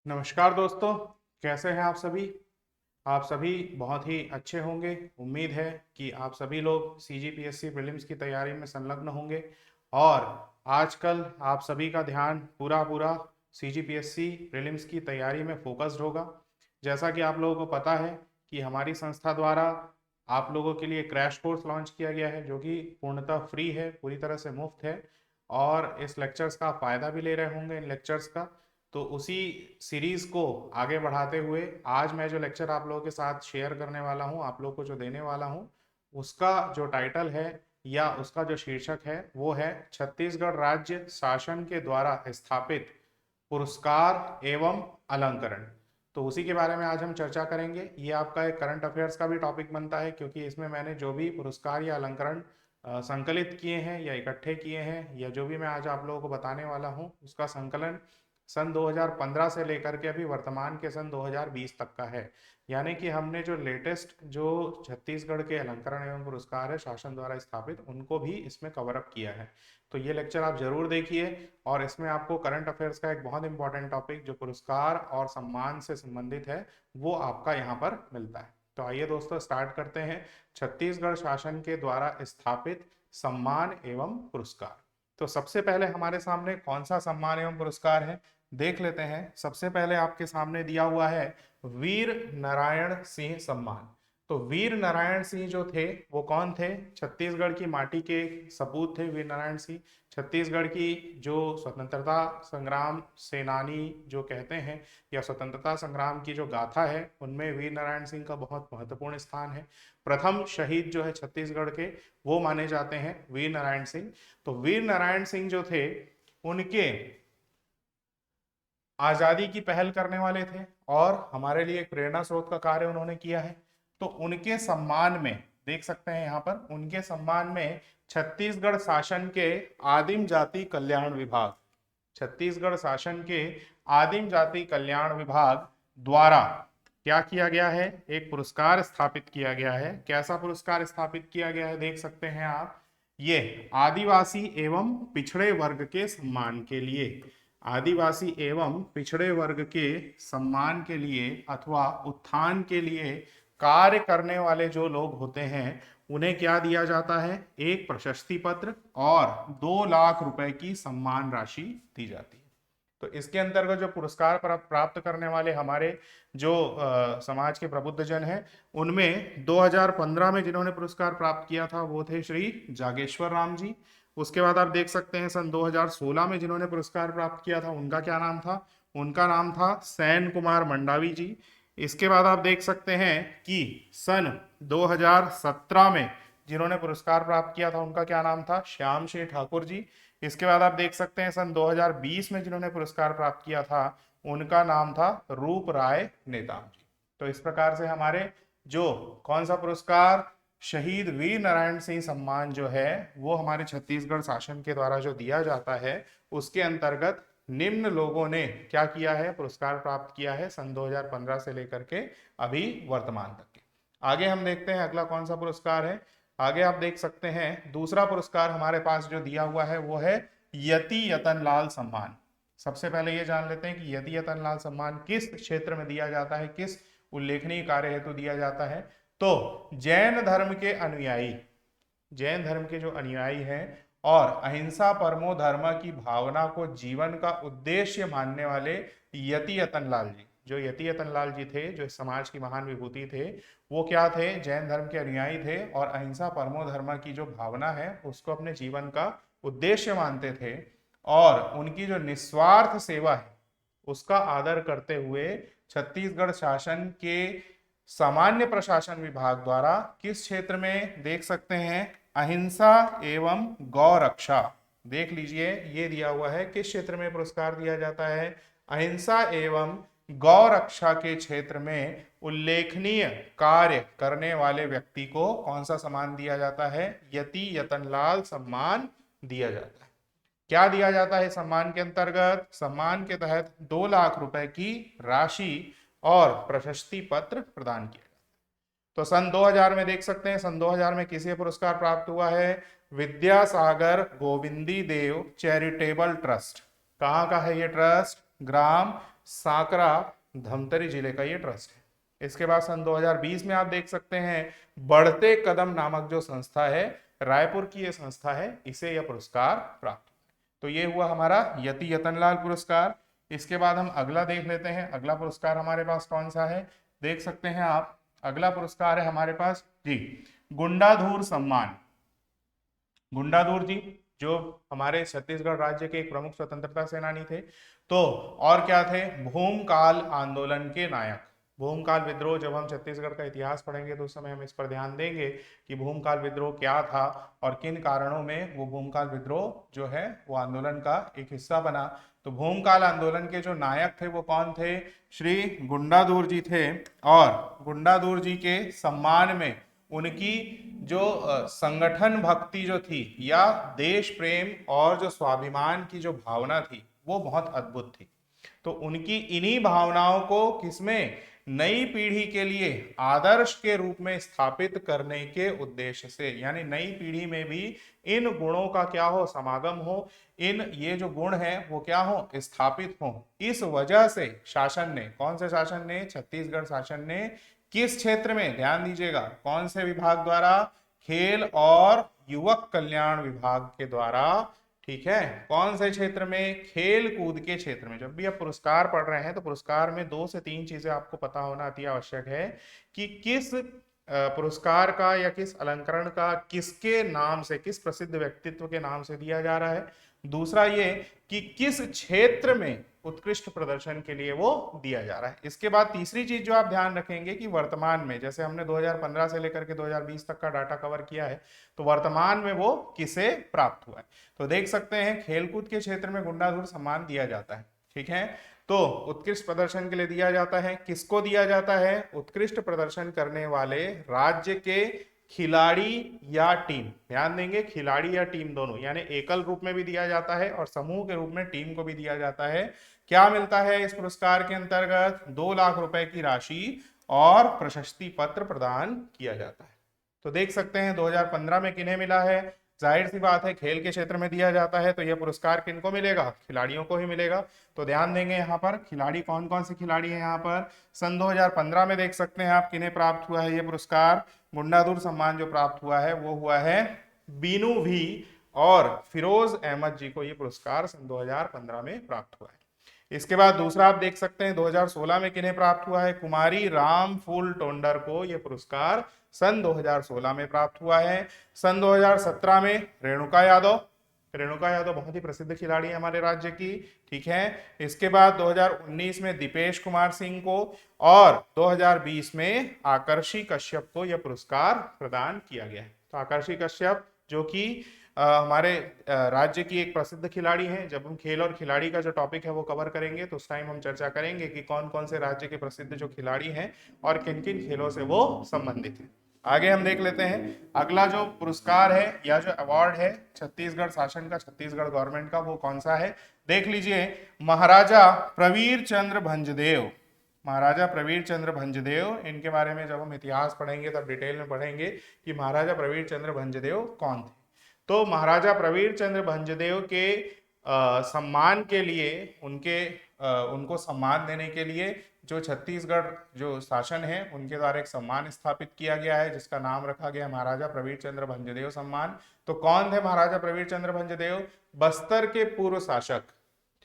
नमस्कार दोस्तों, कैसे हैं आप सभी। आप सभी बहुत ही अच्छे होंगे। उम्मीद है कि आप सभी लोग सीजीपीएससी प्रीलिम्स की तैयारी में संलग्न होंगे और आजकल आप सभी का ध्यान पूरा पूरा सीजीपीएससी प्रीलिम्स की तैयारी में फोकस्ड होगा। जैसा कि आप लोगों को पता है कि हमारी संस्था द्वारा आप लोगों के लिए क्रैश कोर्स लॉन्च किया गया है, जो कि पूर्णतः फ्री है, पूरी तरह से मुफ्त है और इस लेक्चर्स का फ़ायदा भी ले रहे होंगे इन लेक्चर्स का। तो उसी सीरीज को आगे बढ़ाते हुए आज मैं जो लेक्चर आप लोगों के साथ शेयर करने वाला हूं, आप लोगों को जो देने वाला हूं, उसका जो टाइटल है या उसका जो शीर्षक है वो है छत्तीसगढ़ राज्य शासन के द्वारा स्थापित पुरस्कार एवं अलंकरण। तो उसी के बारे में आज हम चर्चा करेंगे। ये आपका एक करंट अफेयर्स का भी टॉपिक बनता है, क्योंकि इसमें मैंने जो भी पुरस्कार या अलंकरण संकलित किए हैं या इकट्ठे किए हैं या जो भी मैं आज आप लोगों को बताने वाला हूं, उसका संकलन सन 2015 से लेकर के अभी वर्तमान के सन 2020 तक का है। यानी कि हमने जो लेटेस्ट जो छत्तीसगढ़ के अलंकरण एवं पुरस्कार है शासन द्वारा स्थापित, उनको भी इसमें कवर अप किया है। तो ये लेक्चर आप जरूर देखिए और इसमें आपको करंट अफेयर्स का एक बहुत इंपॉर्टेंट टॉपिक जो पुरस्कार और सम्मान से संबंधित है वो आपका यहाँ पर मिलता है। तो आइए दोस्तों स्टार्ट करते हैं। छत्तीसगढ़ शासन के द्वारा स्थापित सम्मान एवं पुरस्कार। तो सबसे पहले हमारे सामने कौन सा सम्मान एवं पुरस्कार है देख लेते हैं। सबसे पहले आपके सामने दिया हुआ है वीर नारायण सिंह सम्मान। तो वीर नारायण सिंह जो थे वो कौन थे? छत्तीसगढ़ की माटी के सपूत थे वीर नारायण सिंह। छत्तीसगढ़ की जो स्वतंत्रता संग्राम सेनानी जो कहते हैं या स्वतंत्रता संग्राम की जो गाथा है, उनमें वीर नारायण सिंह का बहुत महत्वपूर्ण स्थान है। प्रथम शहीद जो है छत्तीसगढ़ के, वो माने जाते हैं वीर नारायण सिंह। तो वीर नारायण सिंह जो थे, उनके आजादी की पहल करने वाले थे और हमारे लिए एक प्रेरणा स्रोत का कार्य उन्होंने किया है। तो उनके सम्मान में देख सकते हैं यहाँ पर, उनके सम्मान में छत्तीसगढ़ शासन के आदिम जाति कल्याण विभाग, छत्तीसगढ़ शासन के आदिम जाति कल्याण विभाग द्वारा क्या किया गया है? एक पुरस्कार स्थापित किया गया है। कैसा पुरस्कार स्थापित किया गया है देख सकते हैं आप। ये आदिवासी एवं पिछड़े वर्ग के सम्मान के लिए, आदिवासी एवं पिछड़े वर्ग के सम्मान के लिए अथवा उत्थान के लिए कार्य करने वाले जो लोग होते हैं, उन्हें क्या दिया जाता है? एक प्रशस्ति पत्र और 2 लाख रुपए की सम्मान राशि दी जाती है। तो इसके अंतर्गत जो पुरस्कार प्राप्त करने वाले हमारे जो समाज के प्रबुद्ध जन हैं, उनमें 2015 में जिन्होंने पुरस्कार प्राप्त किया था वो थे श्री जागेश्वर राम जी। उसके बाद आप देख सकते हैं सन 2016 में जिन्होंने पुरस्कार प्राप्त किया था, उनका क्या नाम था? उनका नाम था सैन कुमार मंडावी जी। इसके बाद आप देख सकते हैं कि सन 2017 में जिन्होंने पुरस्कार प्राप्त किया था, उनका क्या नाम था? श्याम सिंह ठाकुर जी। इसके बाद आप देख सकते हैं सन 2020 में जिन्होंने पुरस्कार प्राप्त किया था, उनका नाम था रूप राय नेताम जी। तो इस प्रकार से हमारे जो कौन सा पुरस्कार, शहीद वीर नारायण सिंह सम्मान जो है वो हमारे छत्तीसगढ़ शासन के द्वारा जो दिया जाता है, उसके अंतर्गत निम्न लोगों ने क्या किया है? पुरस्कार प्राप्त किया है सन 2015 से लेकर के अभी वर्तमान तक के। आगे हम देखते हैं अगला कौन सा पुरस्कार है। आगे आप देख सकते हैं दूसरा पुरस्कार हमारे पास जो दिया हुआ है वो है यति यतन लाल सम्मान। सबसे पहले ये जान लेते हैं कि यति यतन लाल सम्मान किस क्षेत्र में दिया जाता है, किस उल्लेखनीय कार्य हेतु दिया जाता है। तो जैन धर्म के अनुयायी, जैन धर्म के जो अनुयायी हैं और अहिंसा परमो धर्म की भावना को जीवन का उद्देश्य मानने वाले यति यतन लाल जी, जो यति यतन लाल जी थे, जो इस समाज की महान विभूति थे, वो क्या थे? जैन धर्म के अनुयायी थे और अहिंसा परमो धर्म की जो भावना है उसको अपने जीवन का उद्देश्य मानते थे और उनकी जो निस्वार्थ सेवा है उसका आदर करते हुए छत्तीसगढ़ शासन के सामान्य प्रशासन विभाग द्वारा किस क्षेत्र में देख सकते हैं? अहिंसा एवं गौ रक्षा। देख लीजिए ये दिया हुआ है किस क्षेत्र में पुरस्कार दिया जाता है? अहिंसा एवं गौ रक्षा के क्षेत्र में उल्लेखनीय कार्य करने वाले व्यक्ति को कौन सा सम्मान दिया जाता है? यति यतनलाल सम्मान दिया जाता है। क्या दिया जाता है सम्मान के अंतर्गत? सम्मान के तहत 2 लाख रुपए की राशि और प्रशस्ति पत्र प्रदान किया। तो सन 2000 में देख सकते हैं, सन 2000 में किसे पुरस्कार प्राप्त हुआ है? विद्यासागर गोविंदी देव चैरिटेबल ट्रस्ट। कहाँ का है ये ट्रस्ट? ग्राम साकरा धमतरी जिले का ये ट्रस्ट है। इसके बाद सन 2020 में आप देख सकते हैं बढ़ते कदम नामक जो संस्था है, रायपुर की ये संस्था है, इसे यह पुरस्कार प्राप्त। तो ये हुआ हमारा यति यतनलाल पुरस्कार। इसके बाद हम अगला देख लेते हैं, अगला पुरस्कार हमारे पास कौन सा है? देख सकते हैं आप, अगला पुरस्कार है हमारे पास जी गुंडाधुर सम्मान। गुंडाधुर जी जो हमारे छत्तीसगढ़ राज्य के एक प्रमुख स्वतंत्रता सेनानी थे, तो और क्या थे? भूमकाल आंदोलन के नायक। भूमकाल विद्रोह, जब हम छत्तीसगढ़ का इतिहास पढ़ेंगे तो उस समय हम इस पर ध्यान देंगे कि भूमकाल विद्रोह क्या था और किन कारणों में वो भूमकाल विद्रोह जो है वो आंदोलन का एक हिस्सा बना। तो भूमकाल आंदोलन के जो नायक थे वो कौन थे? श्री गुंडाधुर जी थे। और गुंडाधुर जी के सम्मान में उनकी जो संगठन भक्ति जो थी या देश प्रेम और जो स्वाभिमान की जो भावना थी वो बहुत अद्भुत थी। तो उनकी इन्हीं भावनाओं को किसमें? नई पीढ़ी के लिए आदर्श के रूप में स्थापित करने के उद्देश्य से, यानी नई पीढ़ी में भी इन गुणों का क्या हो? समागम हो, इन ये जो गुण है वो क्या हो? स्थापित हो। इस वजह से शासन ने, कौन से शासन ने? छत्तीसगढ़ शासन ने किस क्षेत्र में? ध्यान दीजिएगा, कौन से विभाग द्वारा? खेल और युवक कल्याण विभाग के द्वारा। ठीक है, कौन से क्षेत्र में? खेल कूद के क्षेत्र में। जब भी आप पुरस्कार पढ़ रहे हैं तो पुरस्कार में 2 से 3 चीजें आपको पता होना अति आवश्यक है कि किस पुरस्कार का या किस अलंकरण का किसके नाम से, किस प्रसिद्ध व्यक्तित्व के नाम से दिया जा रहा है। दूसरा ये कि किस क्षेत्र में उत्कृष्ट प्रदर्शन के लिए वो दिया जा रहा है। इसके बाद तीसरी चीज जो आप ध्यान रखेंगे कि वर्तमान में, जैसे हमने 2015 से लेकर के 2020 तक का डाटा कवर किया है, तो वर्तमान में वो किसे प्राप्त हुआ है। तो देख सकते हैं खेलकूद के क्षेत्र में गुंडाधुर सम्मान दिया जाता है। ठीक है, तो उत्कृष्ट प्रदर्शन के लिए दिया जाता है। किसको दिया जाता है? उत्कृष्ट प्रदर्शन करने वाले राज्य के खिलाड़ी या टीम। ध्यान देंगे, खिलाड़ी या टीम दोनों, यानी एकल रूप में भी दिया जाता है और समूह के रूप में टीम को भी दिया जाता है। क्या मिलता है इस पुरस्कार के अंतर्गत? 2 लाख रुपए की राशि और प्रशस्ति पत्र प्रदान किया जाता है। तो देख सकते हैं 2015 में किन्हें मिला है? जाहिर सी बात है खेल के क्षेत्र में दिया जाता है, तो यह पुरस्कार किनको मिलेगा? खिलाड़ियों को ही मिलेगा। तो ध्यान देंगे यहाँ पर खिलाड़ी कौन कौन से खिलाड़ी हैं। यहाँ पर सन 2015 में देख सकते हैं आप किन्हें प्राप्त हुआ है ये पुरस्कार। गुंडाधुर सम्मान जो प्राप्त हुआ है वो हुआ है बीनू भी और फिरोज अहमद जी को ये पुरस्कार सन 2015 में प्राप्त हुआ है। इसके बाद दूसरा आप देख सकते हैं 2016 में किन्हें प्राप्त हुआ है? कुमारी राम फूल टोंडर को यह पुरस्कार सन 2016 में प्राप्त हुआ है। सन 2017 में रेणुका यादव, रेणुका यादव बहुत ही प्रसिद्ध खिलाड़ी है हमारे राज्य की। ठीक है, इसके बाद 2019 में दीपेश कुमार सिंह को और 2020 में आकर्षी कश्यप को यह पुरस्कार प्रदान किया गया है। तो आकर्षी कश्यप जो कि हमारे राज्य की एक प्रसिद्ध खिलाड़ी हैं। जब हम खेल और खिलाड़ी का जो टॉपिक है वो कवर करेंगे तो उस टाइम हम चर्चा करेंगे कि कौन कौन से राज्य के प्रसिद्ध जो खिलाड़ी हैं और किन किन खेलों से वो संबंधित हैं। आगे हम देख लेते हैं अगला जो पुरस्कार है या जो अवार्ड है छत्तीसगढ़ शासन का, छत्तीसगढ़ गवर्नमेंट का, वो कौन सा है? देख लीजिए, महाराजा प्रवीर चंद्र भंजदेव। महाराजा प्रवीर चंद्र भंजदेव, इनके बारे में जब हम इतिहास पढ़ेंगे तब डिटेल में पढ़ेंगे कि महाराजा प्रवीर चंद्र भंजदेव कौन थे। तो महाराजा प्रवीर चंद्र भंजदेव के सम्मान के लिए, उनको सम्मान देने के लिए जो छत्तीसगढ़ जो शासन है उनके द्वारा एक सम्मान स्थापित किया गया है जिसका नाम रखा गया महाराजा प्रवीर चंद्र भंजदेव सम्मान। तो कौन थे महाराजा प्रवीर चंद्र भंजदेव? बस्तर के पूर्व शासक।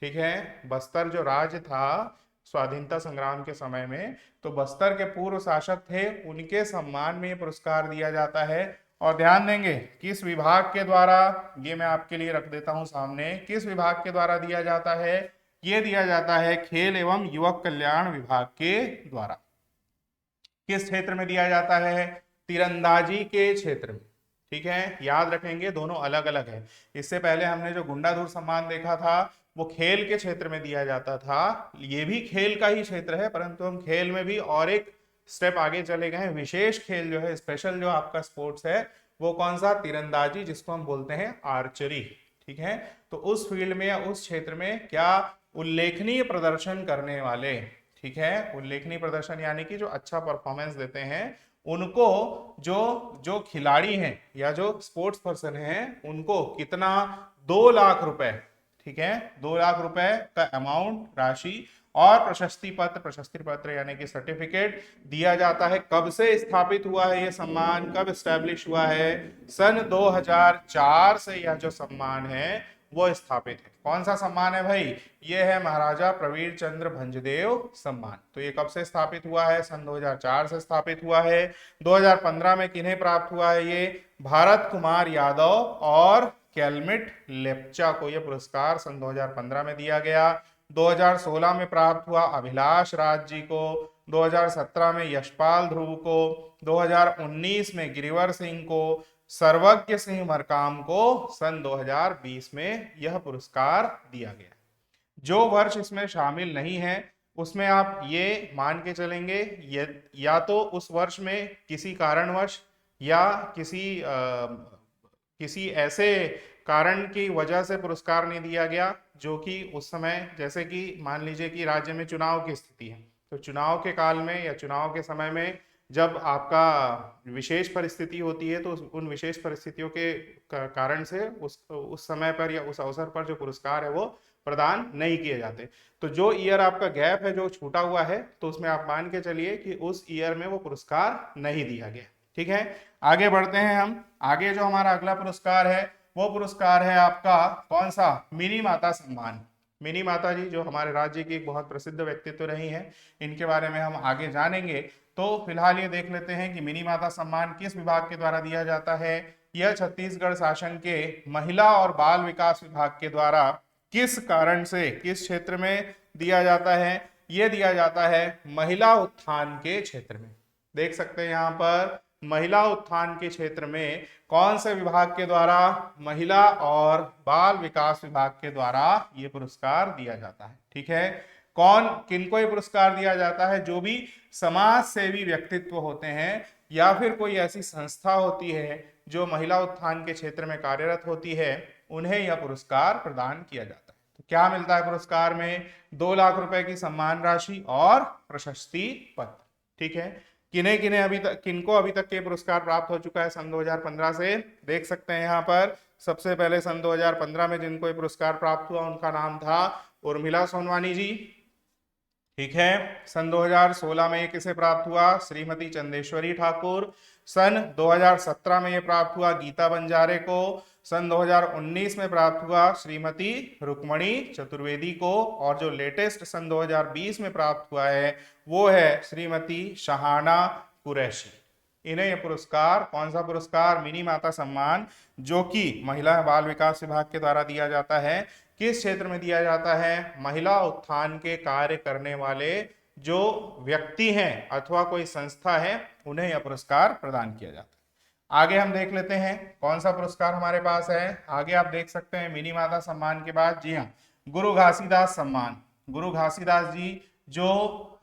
ठीक है, बस्तर जो राज्य था स्वाधीनता संग्राम के समय में, तो बस्तर के पूर्व शासक थे, उनके सम्मान में पुरस्कार दिया जाता है। और ध्यान देंगे किस विभाग के द्वारा, ये मैं आपके लिए रख देता हूं सामने, किस विभाग के द्वारा दिया जाता है? ये दिया जाता है खेल एवं युवक कल्याण विभाग के द्वारा। किस क्षेत्र में दिया जाता है? तीरंदाजी के क्षेत्र में। ठीक है, याद रखेंगे दोनों अलग अलग है। इससे पहले हमने जो गुंडाधुर सम्मान देखा था वो खेल के क्षेत्र में दिया जाता था। ये भी खेल का ही क्षेत्र है, परंतु हम खेल में भी और एक स्टेप आगे चले गए हैं। विशेष खेल जो है, स्पेशल जो आपका स्पोर्ट्स है, वो कौन सा? तीरंदाजी, जिसको हम बोलते हैं आर्चरी। ठीक है, तो उस फील्ड में या उस क्षेत्र में क्या उल्लेखनीय प्रदर्शन करने वाले, ठीक है, उल्लेखनीय प्रदर्शन यानी कि जो अच्छा परफॉर्मेंस देते हैं, उनको जो जो खिलाड़ी हैं या जो स्पोर्ट्स पर्सन हैं, उनको कितना? 2 लाख रुपए, ठीक है, 2 लाख रुपए का अमाउंट, राशि और प्रशस्ति पत्र यानी कि सर्टिफिकेट दिया जाता है। कब से स्थापित हुआ है ये सम्मान? कब स्टैब्लिश हुआ है? सन 2004 से यह जो सम्मान है वो स्थापित है। कौन सा सम्मान है भाई? ये है महाराजा प्रवीण चंद्र भंजदेव सम्मान। तो ये कब से स्थापित हुआ है? सन 2004 से स्थापित हुआ है। 2015 में किन्हें प्राप्त हुआ है ये? भारत कुमार यादव और कैलमिट लेप्चा को यह पुरस्कार सन 2015 में दिया गया। 2016 में प्राप्त हुआ अभिलाष राज जी को, 2017 में यशपाल ध्रुव को, 2019 में गिरिवर सिंह को, सर्वज्ञ सिंह मरकाम को सन 2020 में यह पुरस्कार दिया गया। जो वर्ष इसमें शामिल नहीं है उसमें आप ये मान के चलेंगे, या तो उस वर्ष में किसी कारणवश या किसी ऐसे कारण की वजह से पुरस्कार नहीं दिया गया जो कि उस समय, जैसे कि मान लीजिए कि राज्य में चुनाव की स्थिति है, तो चुनाव के काल में या चुनाव के समय में जब आपका विशेष परिस्थिति होती है, तो उन विशेष परिस्थितियों के कारण से उस समय पर या उस अवसर पर जो पुरस्कार है वो प्रदान नहीं किए जाते। तो जो ईयर आपका गैप है, जो छूटा हुआ है, तो उसमें आप मान के चलिए कि उस ईयर में वो पुरस्कार नहीं दिया गया। ठीक है, आगे बढ़ते हैं हम। आगे जो हमारा अगला पुरस्कार है वो पुरस्कार है आपका कौन सा? मिनी माता सम्मान। मिनी माता जी जो हमारे राज्य की एक बहुत प्रसिद्ध व्यक्तित्व रही हैं, इनके बारे में हम आगे जानेंगे। तो फिलहाल ये देख लेते हैं कि मिनी माता सम्मान किस विभाग के द्वारा दिया जाता है। यह छत्तीसगढ़ शासन के महिला और बाल विकास विभाग के द्वारा किस कारण से, किस क्षेत्र में दिया जाता है? यह दिया जाता है महिला उत्थान के क्षेत्र में। देख सकते हैं यहाँ पर महिला उत्थान के क्षेत्र में कौन से विभाग के द्वारा? महिला और बाल विकास विभाग के द्वारा ये पुरस्कार दिया जाता है। ठीक है, किनको ये पुरस्कार दिया जाता है? जो भी समाज सेवी व्यक्तित्व होते हैं या फिर कोई ऐसी संस्था होती है जो महिला उत्थान के क्षेत्र में कार्यरत होती है, उन्हें यह पुरस्कार प्रदान किया जाता है। तो क्या मिलता है पुरस्कार में? 2 लाख रुपए की सम्मान राशि और प्रशस्ति पत्र। ठीक है, किनको अभी तक ये पुरस्कार प्राप्त हो चुका है सन 2015 से? देख सकते हैं यहाँ पर। सबसे पहले सन 2015 में जिनको ये पुरस्कार प्राप्त हुआ उनका नाम था उर्मिला सोनवानी जी। ठीक है, सन 2016 में ये किसे प्राप्त हुआ? श्रीमती चंदेश्वरी ठाकुर। सन 2017 में ये प्राप्त हुआ गीता बंजारे को। सन 2019 में प्राप्त हुआ श्रीमती रुक्मणी चतुर्वेदी को। और जो लेटेस्ट सन 2020 में प्राप्त हुआ है वो है श्रीमती शहाना कुरैशी। इन्हें यह पुरस्कार, कौन सा पुरस्कार? मिनी माता सम्मान, जो कि महिला बाल विकास विभाग के द्वारा दिया जाता है। किस क्षेत्र में दिया जाता है? महिला उत्थान के कार्य करने वाले जो व्यक्ति हैं अथवा कोई संस्था है, उन्हें यह पुरस्कार प्रदान किया जाता है। आगे हम देख लेते हैं कौन सा पुरस्कार हमारे पास है। आगे आप देख सकते हैं मिनी माता सम्मान के बाद, जी हाँ, गुरु घासीदास सम्मान। गुरु घासीदास जी जो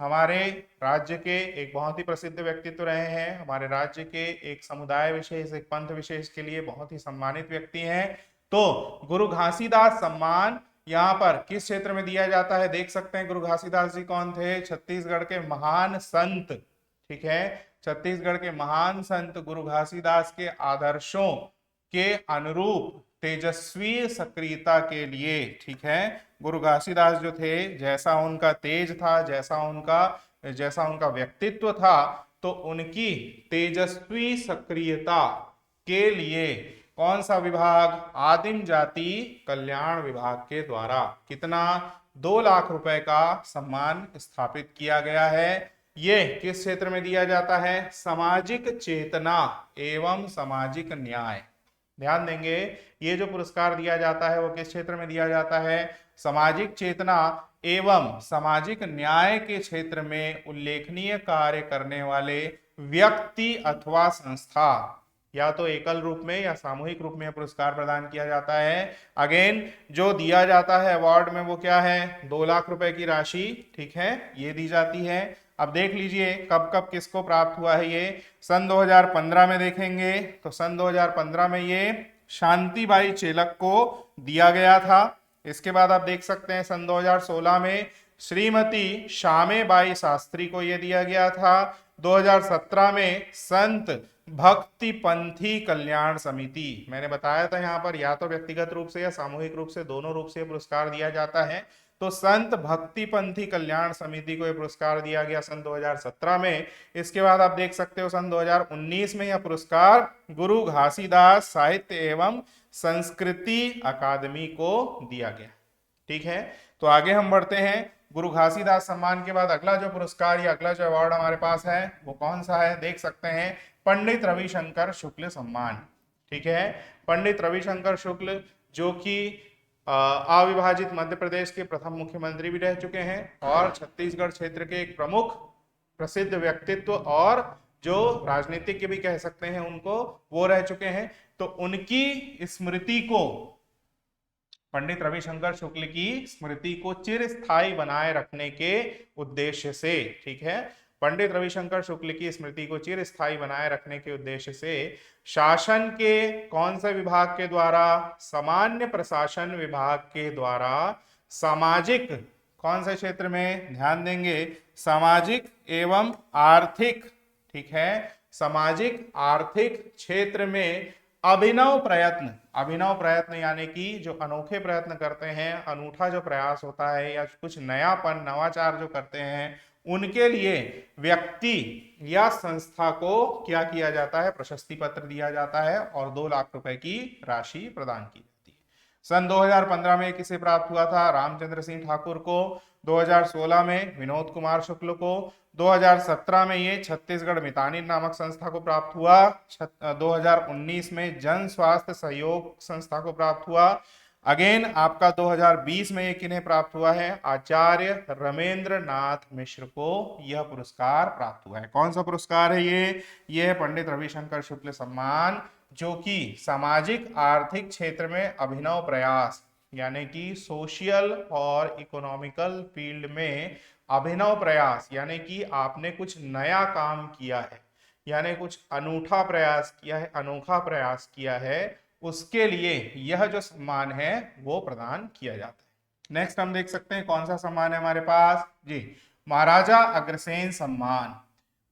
हमारे राज्य के एक बहुत ही प्रसिद्ध व्यक्तित्व रहे हैं, हमारे राज्य के एक समुदाय विशेष, एक पंथ विशेष के लिए बहुत ही सम्मानित व्यक्ति हैं। तो गुरु घासीदास सम्मान यहाँ पर किस क्षेत्र में दिया जाता है? देख सकते हैं गुरु घासीदास जी कौन थे? छत्तीसगढ़ के महान संत। ठीक है, छत्तीसगढ़ के महान संत गुरु घासीदास के आदर्शों के अनुरूप तेजस्वी सक्रियता के लिए, ठीक है, गुरु घासीदास जो थे, जैसा उनका तेज था, जैसा उनका व्यक्तित्व था, तो उनकी तेजस्वी सक्रियता के लिए कौन सा विभाग? आदिम जाति कल्याण विभाग के द्वारा कितना? 2 लाख रुपए का सम्मान स्थापित किया गया है। ये किस क्षेत्र में दिया जाता है? सामाजिक चेतना एवं सामाजिक न्याय। ध्यान देंगे, ये जो पुरस्कार दिया जाता है वो किस क्षेत्र में दिया जाता है? सामाजिक चेतना एवं सामाजिक न्याय के क्षेत्र में उल्लेखनीय कार्य करने वाले व्यक्ति अथवा संस्था या तो एकल रूप में या सामूहिक रूप में पुरस्कार प्रदान किया जाता है। अगेन जो दिया जाता है अवार्ड में वो क्या है, 2 लाख रुपए की राशि, ठीक है, ये दी जाती है। अब देख लीजिए कब कब किसको प्राप्त हुआ है ये। सन 2015 में देखेंगे तो सन 2015 में ये शांतिबाई चेलक को दिया गया था। इसके बाद आप देख सकते हैं सन 2016 में श्रीमती श्यामेबाई शास्त्री को यह दिया गया था। 2017 में संत भक्ति पंथी कल्याण समिति, मैंने बताया था यहाँ पर या तो व्यक्तिगत रूप से या सामूहिक रूप से, दोनों रूप से पुरस्कार दिया जाता है। तो संत भक्ति पंथी कल्याण समिति को यह पुरस्कार दिया गया सन 2017 में। इसके बाद आप देख सकते हो सन 2019 में यह पुरस्कार गुरु घासीदास साहित्य एवं संस्कृति अकादमी को दिया गया। ठीक है, तो आगे हम बढ़ते हैं। गुरु घासीदास सम्मान के बाद अगला जो पुरस्कार या अगला जो अवार्ड हमारे पास है वो कौन सा है, देख सकते हैं, पंडित रविशंकर शुक्ल सम्मान। ठीक है, पंडित रविशंकर शुक्ल जो कि अविभाजित मध्य प्रदेश के प्रथम मुख्यमंत्री भी रह चुके हैं और छत्तीसगढ़ क्षेत्र के एक प्रमुख प्रसिद्ध व्यक्तित्व और जो राजनीतिज्ञ भी कह सकते हैं उनको, वो रह चुके हैं। तो उनकी स्मृति को, पंडित रविशंकर शुक्ल की स्मृति को चिरस्थायी बनाए रखने के उद्देश्य से, ठीक है, पंडित रविशंकर शुक्ल की स्मृति को चिरस्थायी बनाए रखने के उद्देश्य से शासन के कौन से विभाग के द्वारा, सामान्य प्रशासन विभाग के द्वारा सामाजिक कौन से क्षेत्र में, ध्यान देंगे, सामाजिक एवं आर्थिक, ठीक है, सामाजिक आर्थिक क्षेत्र में अभिनव प्रयत्न यानी कि जो अनोखे प्रयत्न करते हैं, अनूठा जो प्रयास होता है या कुछ नयापन नवाचार जो करते हैं, उनके लिए व्यक्ति या संस्था को क्या किया जाता है, प्रशस्ति पत्र दिया जाता है और 2 लाख रुपए की राशि प्रदान की जाती है। सन 2015 में किसे प्राप्त हुआ था, रामचंद्र सिंह ठाकुर को। 2016 में विनोद कुमार शुक्ल को। 2017 में ये छत्तीसगढ़ मितानिन नामक संस्था को प्राप्त हुआ। 2019 में जन स्वास्थ्य सहयोग संस्था को प्राप्त हुआ। अगेन आपका 2020 में ये किन्हें प्राप्त हुआ है, आचार्य रमेंद्र नाथ मिश्र को यह पुरस्कार प्राप्त हुआ है। कौन सा पुरस्कार है ये है पंडित रविशंकर शुक्ल सम्मान, जो कि सामाजिक आर्थिक क्षेत्र में अभिनव प्रयास यानी कि सोशल और इकोनॉमिकल फील्ड में अभिनव प्रयास, यानी कि आपने कुछ नया काम किया है, यानी कुछ अनूठा प्रयास किया है, अनोखा प्रयास किया है, उसके लिए यह जो सम्मान है वो प्रदान किया जाता है। नेक्स्ट हम देख सकते हैं कौन सा सम्मान है हमारे पास जी, महाराजा अग्रसेन सम्मान।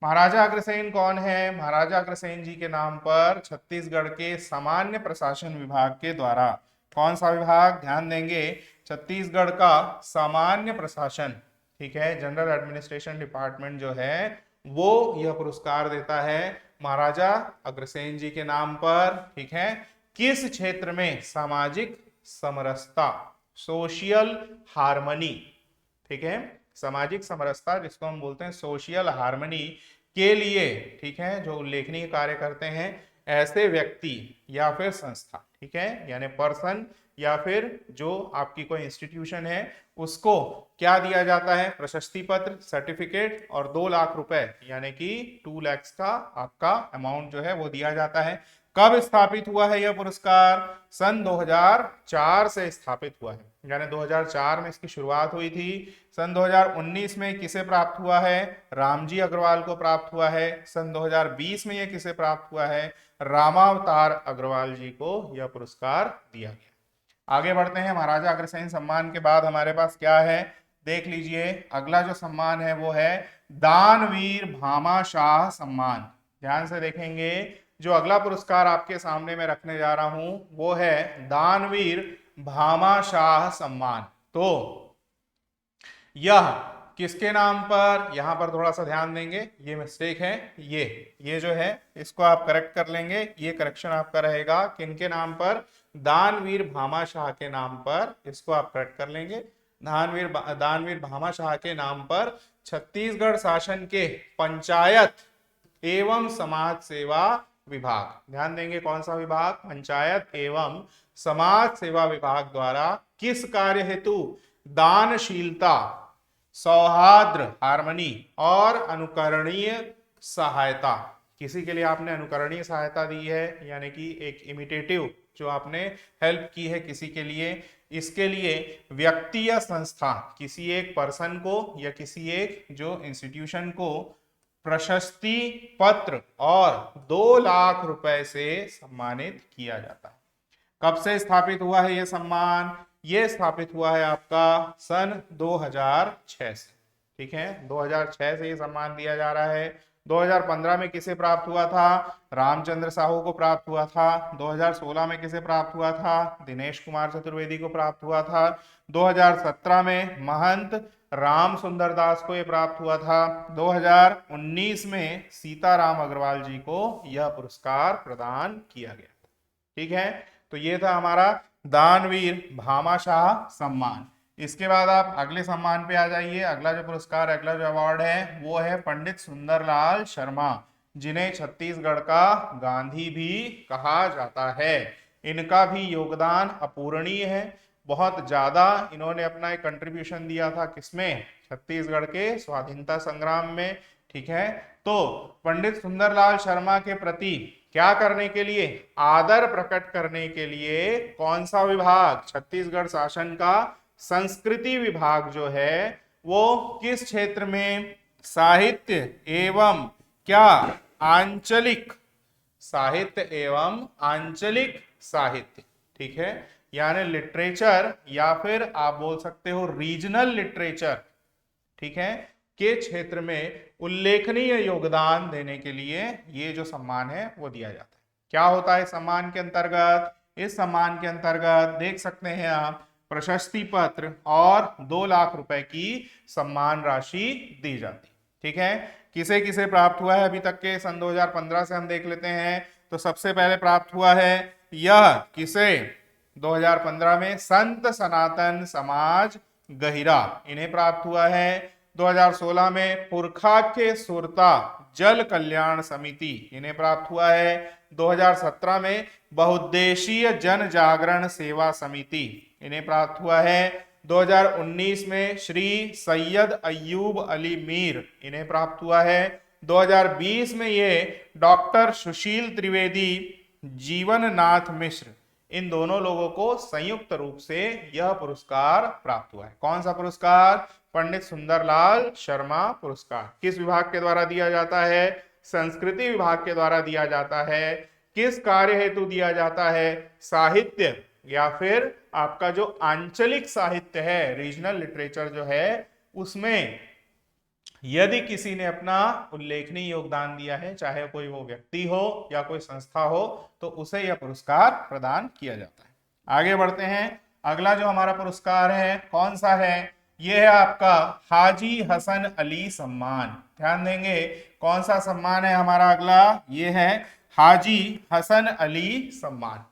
महाराजा अग्रसेन कौन है, महाराजा अग्रसेन जी के नाम पर छत्तीसगढ़ के सामान्य प्रशासन विभाग के द्वारा, कौन सा विभाग, ध्यान देंगे, छत्तीसगढ़ का सामान्य प्रशासन, ठीक है, जनरल एडमिनिस्ट्रेशन डिपार्टमेंट जो है वो यह पुरस्कार देता है महाराजा अग्रसेन जी के नाम पर। ठीक है, किस क्षेत्र में, सामाजिक समरसता, सोशियल हार्मनी, ठीक है, सामाजिक समरसता जिसको हम बोलते हैं सोशियल हार्मनी के लिए, ठीक है, जो उल्लेखनीय कार्य करते हैं ऐसे व्यक्ति या फिर संस्था, ठीक है, यानी पर्सन या फिर जो आपकी कोई इंस्टीट्यूशन है, उसको क्या दिया जाता है, प्रशस्ति पत्र, सर्टिफिकेट और 2 लाख रुपए यानी कि 2 लाख का आपका अमाउंट जो है वो दिया जाता है। कब स्थापित हुआ है यह पुरस्कार, सन 2004 से स्थापित हुआ है, यानी 2004 में इसकी शुरुआत हुई थी। सन 2019 में किसे प्राप्त हुआ है, रामजी अग्रवाल को प्राप्त हुआ है। सन 2020 में यह किसे प्राप्त हुआ है, रामावतार अग्रवाल जी को यह पुरस्कार दिया गया। आगे बढ़ते हैं, महाराजा अग्रसेन सम्मान के बाद हमारे पास क्या है, देख लीजिए, अगला जो सम्मान है वो है दानवीर भामाशाह सम्मान। ध्यान से देखेंगे, जो अगला पुरस्कार आपके सामने में रखने जा रहा हूं वो है दानवीर भामाशाह सम्मान। तो यह किसके नाम पर, यहां पर थोड़ा सा ध्यान देंगे, ये मिस्टेक है, ये जो है इसको आप करेक्ट कर लेंगे, ये करेक्शन आपका रहेगा, किनके नाम पर, दानवीर भामाशाह के नाम पर, इसको आप करेक्ट कर लेंगे। दानवीर भामाशाह के नाम पर छत्तीसगढ़ शासन के पंचायत एवं समाज सेवा विभाग, ध्यान देंगे कौन सा विभाग, पंचायत एवं समाज सेवा विभाग द्वारा किस कार्य हेतु, दानशीलता, सौहार्द हार्मनी और अनुकरणीय सहायता किसी के लिए आपने अनुकरणीय सहायता दी है, यानी कि एक इमिटेटिव जो आपने हेल्प की है किसी के लिए, इसके लिए व्यक्ति या संस्था किसी एक पर्सन को या किसी एक जो इंस्टीट्यूशन को प्रशस्ति पत्र और 2 लाख रुपए से सम्मानित किया जाता है। कब से स्थापित हुआ है यह सम्मान? ये स्थापित हुआ है आपका सन 2006 से। ठीक है, 2006 से ये सम्मान दिया जा रहा है। 2015 में किसे प्राप्त हुआ था? रामचंद्र साहू को प्राप्त हुआ था। 2016 में किसे प्राप्त हुआ था? दिनेश कुमार चतुर्वेदी को प्राप्त हुआ था। 2017 में महंत राम सुंदर दास को यह प्राप्त हुआ था। 2019 में सीताराम अग्रवाल जी को यह पुरस्कार प्रदान किया गया। ठीक है, तो ये था हमारा दानवीर भामाशाह सम्मान। इसके बाद आप अगले सम्मान पे आ जाइए। अगला जो पुरस्कार, अगला जो अवार्ड है वो है पंडित सुंदरलाल शर्मा, जिन्हें छत्तीसगढ़ का गांधी भी कहा जाता है। इनका भी योगदान अपूरणीय है, बहुत ज्यादा इन्होंने अपना एक कंट्रीब्यूशन दिया था किसमें? छत्तीसगढ़ के स्वाधीनता संग्राम में। ठीक है, तो पंडित सुंदरलाल शर्मा के प्रति क्या करने के लिए? आदर प्रकट करने के लिए कौन सा विभाग? छत्तीसगढ़ शासन का संस्कृति विभाग जो है वो किस क्षेत्र में? साहित्य एवं क्या? आंचलिक साहित्य एवं आंचलिक साहित्य। ठीक है, यानी लिटरेचर या फिर आप बोल सकते हो रीजनल लिटरेचर, ठीक है, के क्षेत्र में उल्लेखनीय योगदान देने के लिए ये जो सम्मान है वो दिया जाता है। क्या होता है सम्मान के अंतर्गत? इस सम्मान के अंतर्गत देख सकते हैं आप प्रशस्ति पत्र और 2 लाख रुपए की सम्मान राशि दी जाती। ठीक है, किसे किसे प्राप्त हुआ है अभी तक के सन 2015 से हम देख लेते हैं। तो सबसे पहले प्राप्त हुआ है यह किसे? 2015 में संत सनातन समाज गहिरा, इन्हें प्राप्त हुआ है। 2016 में पुरखा के सुरता जल कल्याण समिति, इन्हें प्राप्त हुआ है। 2017 में बहुउद्देशीय जन जागरण सेवा समिति, इन्हें प्राप्त हुआ है। 2019 में श्री सैयद अय्यूब अली मीर, इन्हें प्राप्त हुआ है। 2020 में ये डॉक्टर सुशील त्रिवेदी, जीवन नाथ मिश्र, इन दोनों लोगों को संयुक्त रूप से यह पुरस्कार प्राप्त हुआ है। कौन सा पुरस्कार? पंडित सुंदरलाल शर्मा पुरस्कार। किस विभाग के द्वारा दिया जाता है? संस्कृति विभाग के द्वारा दिया जाता है। किस कार्य हेतु दिया जाता है? साहित्य या फिर आपका जो आंचलिक साहित्य है, रीजनल लिटरेचर जो है, उसमें यदि किसी ने अपना उल्लेखनीय योगदान दिया है, चाहे कोई वो व्यक्ति हो या कोई संस्था हो, तो उसे यह पुरस्कार प्रदान किया जाता है। आगे बढ़ते हैं। अगला जो हमारा पुरस्कार है कौन सा है? यह है आपका हाजी हसन अली सम्मान। ध्यान देंगे कौन सा सम्मान है हमारा अगला? ये है हाजी हसन अली सम्मान।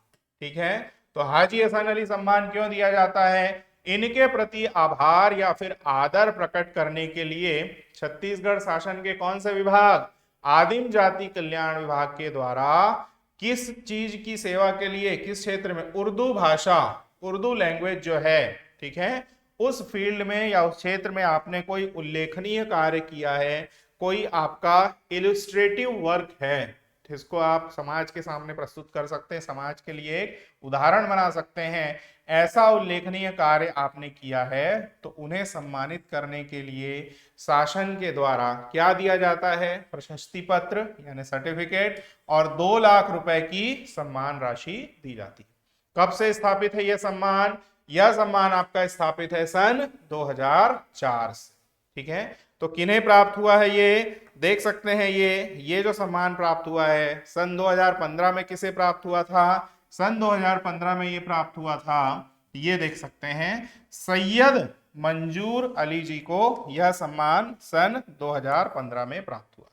ठीक है, तो हाजी हसन अली सम्मान क्यों दिया जाता है? इनके प्रति आभार या फिर आदर प्रकट करने के लिए छत्तीसगढ़ शासन के कौन से विभाग? आदिम जाति कल्याण विभाग के द्वारा किस चीज की सेवा के लिए, किस क्षेत्र में? उर्दू भाषा, उर्दू लैंग्वेज जो है, ठीक है, उस फील्ड में या उस क्षेत्र में आपने कोई उल्लेखनीय कार्य किया है, कोई आपका इलस्ट्रेटिव वर्क है, जिसको आप समाज के सामने प्रस्तुत कर सकते हैं, समाज के लिए एक उदाहरण बना सकते हैं, ऐसा उल्लेखनीय कार्य आपने किया है, तो उन्हें सम्मानित करने के लिए शासन के द्वारा क्या दिया जाता है? प्रशस्ति पत्र यानी सर्टिफिकेट और 2 लाख रुपए की सम्मान राशि दी जाती है। कब से स्थापित है यह सम्मान? यह सम्मान आपका स्थापित है सन 2004 से। ठीक है, तो किन्हें प्राप्त हुआ है ये देख सकते हैं। ये जो सम्मान प्राप्त हुआ है सन 2015 में किसे प्राप्त हुआ था? सन 2015 में ये प्राप्त हुआ था, ये देख सकते हैं, सैयद मंजूर अली जी को यह सम्मान सन 2015 में प्राप्त हुआ था।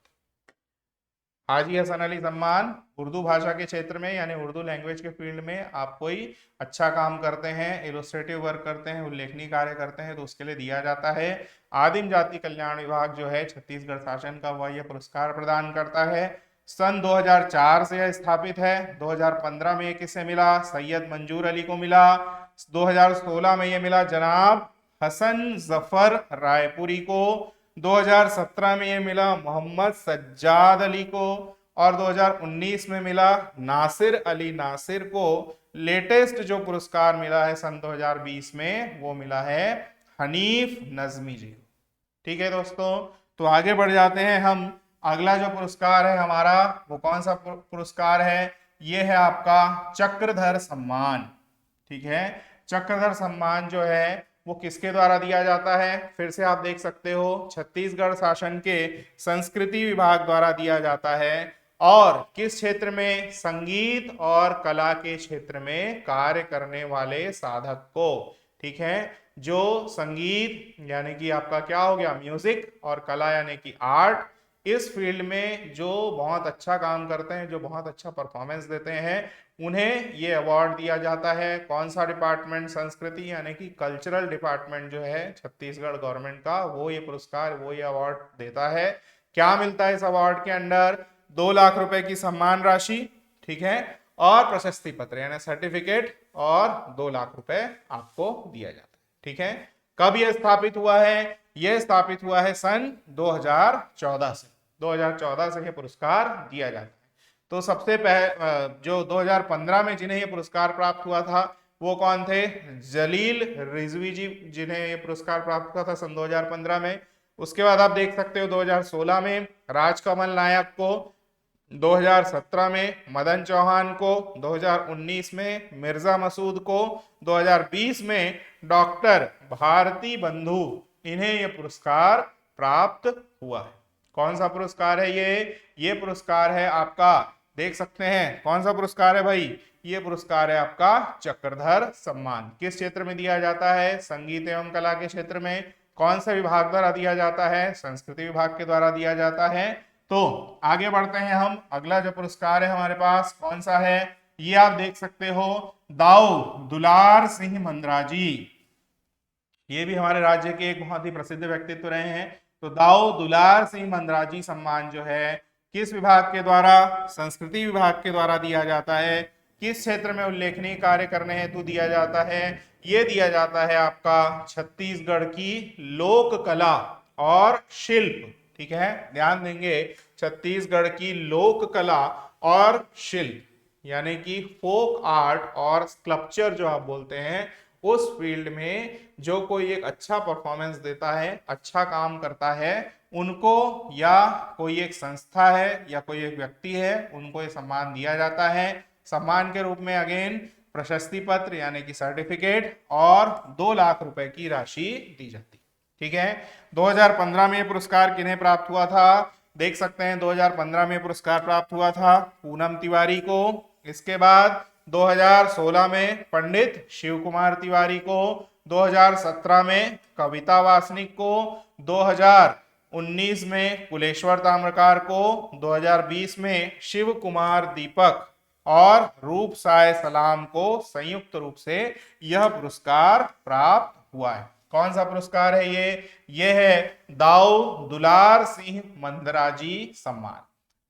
हाजी हसन अली सम्मान उर्दू भाषा के क्षेत्र में यानी उर्दू लैंग्वेज के फील्ड में आप कोई अच्छा काम करते हैं, इलस्ट्रेटिव वर्क करते हैं, उल्लेखनीय कार्य करते हैं, तो उसके लिए दिया जाता है। आदिम जाति कल्याण विभाग जो है छत्तीसगढ़ शासन का, वह यह पुरस्कार प्रदान करता है। सन 2004 से यह स्थापित है। 2015 में ये किसे मिला? सैयद मंजूर अली को मिला। 2016 में ये मिला जनाब हसन जफर रायपुरी को। 2017 में ये मिला मोहम्मद सज्जाद अली को और 2019 में मिला नासिर अली नासिर को लेटेस्ट जो पुरस्कार मिला है सन 2020 में वो मिला है हनीफ नजमी जी। ठीक है दोस्तों, तो आगे बढ़ जाते हैं हम। अगला जो पुरस्कार है हमारा वो कौन सा पुरस्कार है? ये है आपका चक्रधर सम्मान। ठीक है, चक्रधर सम्मान जो है वो किसके द्वारा दिया जाता है? फिर से आप देख सकते हो छत्तीसगढ़ शासन के संस्कृति विभाग द्वारा दिया जाता है। और किस क्षेत्र में? संगीत और कला के क्षेत्र में कार्य करने वाले साधक को। ठीक है, जो संगीत यानी कि आपका क्या हो गया म्यूजिक, और कला यानी कि आर्ट, इस फील्ड में जो बहुत अच्छा काम करते हैं, जो बहुत अच्छा परफॉर्मेंस देते हैं, उन्हें ये अवार्ड दिया जाता है। कौन सा डिपार्टमेंट? संस्कृति यानी कि कल्चरल डिपार्टमेंट जो है छत्तीसगढ़ गवर्नमेंट का, वो ये पुरस्कार, वो ये अवार्ड देता है। क्या मिलता है इस अवार्ड के अंदर? 2 लाख रुपए की सम्मान राशि, ठीक है, और प्रशस्ति पत्र यानी सर्टिफिकेट, और 2 लाख रुपए आपको दिया जाता है। ठीक है, कब यह स्थापित हुआ है? यह स्थापित हुआ है सन 2014 से। 2014 से यह पुरस्कार दिया जाता है। तो सबसे पहले जो 2015 में जिन्हें यह पुरस्कार प्राप्त हुआ था वो कौन थे? जलील रिजवी जी, जिन्हें यह पुरस्कार प्राप्त हुआ था सन 2015 में। उसके बाद आप देख सकते हो 2016 में राजकमल नायक को, 2017 में मदन चौहान को, 2019 में मिर्जा मसूद को, 2020 में डॉक्टर भारती बंधु, इन्हें यह पुरस्कार प्राप्त हुआ है। कौन सा पुरस्कार है ये पुरस्कार है आपका, देख सकते हैं कौन सा पुरस्कार है भाई? ये पुरस्कार है आपका चक्रधर सम्मान। किस क्षेत्र में दिया जाता है? संगीत एवं कला के क्षेत्र में। कौन से विभाग द्वारा दिया जाता है? संस्कृति विभाग के द्वारा दिया जाता है। तो आगे बढ़ते हैं हम। अगला जो पुरस्कार है हमारे पास कौन सा है? ये आप देख सकते हो दाऊ दुलार सिंह मंदराजी। ये भी हमारे राज्य के एक बहुत ही प्रसिद्ध व्यक्तित्व रहे हैं। तो दाऊ दुलार सिंह मंदराजी सम्मान जो है किस विभाग के द्वारा? संस्कृति विभाग के द्वारा दिया जाता है। किस क्षेत्र में उल्लेखनीय कार्य करने हेतु दिया जाता है? ये दिया जाता है आपका छत्तीसगढ़ की लोक कला और शिल्प। ठीक है, ध्यान देंगे, छत्तीसगढ़ की लोक कला और शिल्प यानी कि फोक आर्ट और स्कल्पचर जो आप बोलते हैं, उस फील्ड में जो कोई एक अच्छा परफॉर्मेंस देता है, अच्छा काम करता है, उनको या कोई एक संस्था है या कोई एक व्यक्ति है, उनको ये सम्मान दिया जाता है। सम्मान के रूप में अगेन प्रशस्ति पत्र यानी कि सर्टिफिकेट और 2 लाख रुपए की राशि दी जाती। ठीक है, 2015 में ये पुरस्कार किन्हें प्राप्त हुआ था? देख सकते हैं 2015 में पुरस्कार प्राप्त हुआ था पूनम तिवारी को। इसके बाद 2016 में पंडित शिव कुमार तिवारी को, 2017 में कविता वासनिक को, 2019 में कुलेश्वर ताम्रकार को, 2020 में शिव कुमार दीपक और रूप साय सलाम को संयुक्त रूप से यह पुरस्कार प्राप्त हुआ है। कौन सा पुरस्कार है ये है दाऊ दुलार सिंह मंदराजी सम्मान।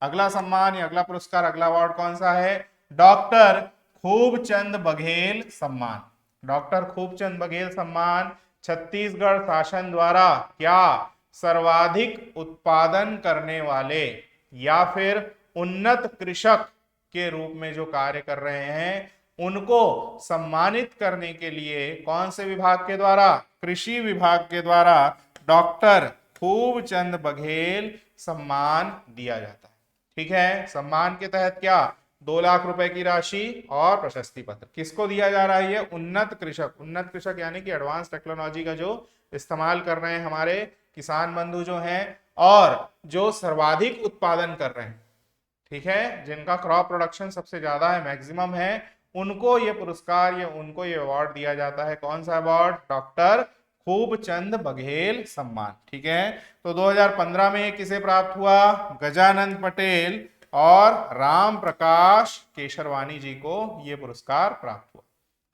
अगला सम्मान या अगला पुरस्कार, अगला अवार्ड कौन सा है? डॉक्टर खूबचंद बघेल सम्मान। डॉक्टर खूबचंद बघेल सम्मान छत्तीसगढ़ शासन द्वारा क्या सर्वाधिक उत्पादन करने वाले या फिर उन्नत कृषक के रूप में जो कार्य कर रहे हैं उनको सम्मानित करने के लिए कौन से विभाग के द्वारा? कृषि विभाग के द्वारा डॉक्टर खूबचंद बघेल सम्मान दिया जाता है। ठीक है, सम्मान के तहत क्या? 2 लाख रुपए की राशि और प्रशस्ति पत्र। किसको दिया जा रहा है ये? उन्नत कृषक। उन्नत कृषक यानी कि एडवांस टेक्नोलॉजी का जो इस्तेमाल कर रहे हैं हमारे किसान बंधु जो हैं और जो सर्वाधिक उत्पादन कर रहे हैं, ठीक है, जिनका क्रॉप प्रोडक्शन सबसे ज्यादा है, मैक्सिमम है, उनको ये पुरस्कार या उनको ये अवार्ड दिया जाता है। कौन सा अवार्ड? डॉक्टर खूबचंद बघेल सम्मान। ठीक है, तो 2015 में किसे प्राप्त हुआ? गजानंद पटेल और राम प्रकाश केशरवानी जी को यह पुरस्कार प्राप्त हुआ।